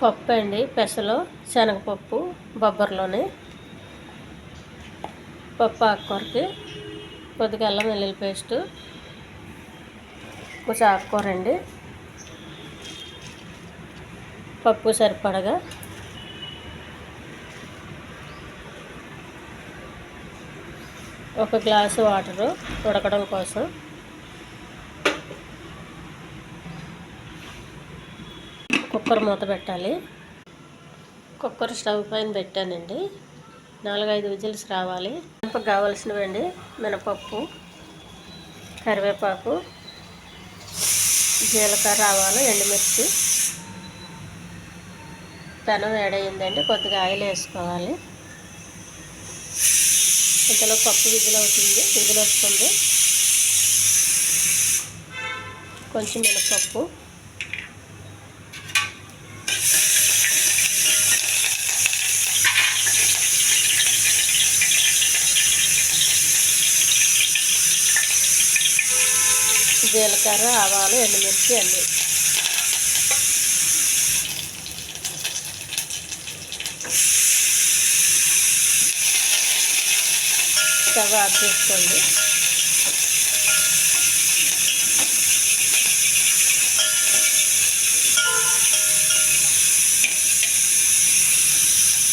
పప్పు అండి, పెసలు, శనగపప్పు, బొబ్బర్లోని పప్పు ఆకుకూరకి కొద్దిగా అల్లం వెల్లుల్లి పేస్టు, కొంచెం ఆకుకూర అండి, పప్పు సరిపడగా, ఒక గ్లాసు వాటరు ఉడకడం కోసం, కుక్కర్ మూత పెట్టాలి. కుక్కర్ స్టవ్ పైన పెట్టానండి. 4-5 విజిల్స్ రావాలి. దానికి కావాల్సినవండి మినపప్పు, కరివేపాకు, జీలకర్ర, ఆవాలు, ఎండుమిర్చి. పెనం వేడయిందండి, కొద్దిగా ఆయిల్ వేసుకోవాలి. ఇంతలో పప్పు విజిల్ వస్తుంది. కొంచెం మినపప్పు, జీలకర్ర, ఆవాలు, ఎండుమిర్చి అన్నీ. స్టవ్ ఆఫ్ చేసుకోండి.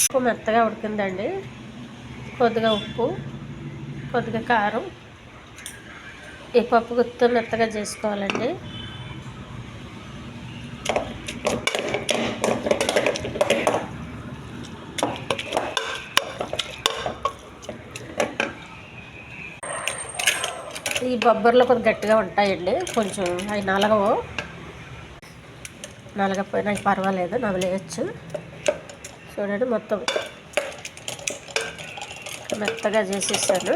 పప్పు మెత్తగా ఉడికిందండి. కొద్దిగా ఉప్పు, కొద్దిగా కారం. ఈ పప్పు గుత్తో మెత్తగా చేసుకోవాలండి. ఈ బొబ్బర్లో కొద్దిగా గట్టిగా ఉంటాయండి, కొంచెం అవి నలగపోయినా పర్వాలేదు, నవలేయచ్చు. చూడండి, మొత్తం మెత్తగా చేసేసాను.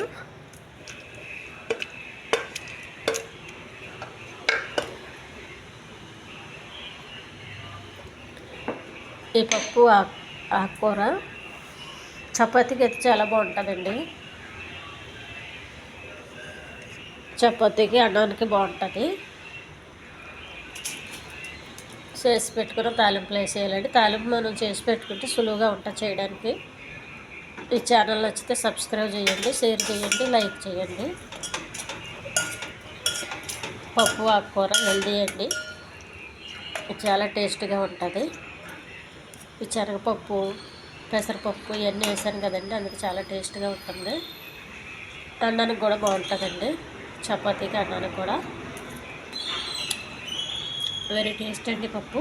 ఈ పప్పు ఆకుకూర చపాతీకి అయితే చాలా బాగుంటుందండి. చపాతీకి, అన్నానికి బాగుంటుంది. చేసి పెట్టుకున్న తాలింపులు వేసేయాలండి. తాలింపు మనం చేసి పెట్టుకుంటే సులువుగా ఉంటుంది చేయడానికి. ఈ ఛానల్ నచ్చితే సబ్స్క్రైబ్ చేయండి, షేర్ చేయండి, లైక్ చేయండి. పప్పు ఆకుకూర హెల్దీ అండి, చాలా టేస్ట్గా ఉంటుంది. ఈ శనగపప్పు, పెసరపప్పు ఇవన్నీ వేసాను కదండి, అందుకు చాలా టేస్ట్గా ఉంటుంది. అన్నానికి కూడా బాగుంటుందండి, చపాతీకి, అన్నానికి కూడా వెరీ టేస్ట్ అండి పప్పు.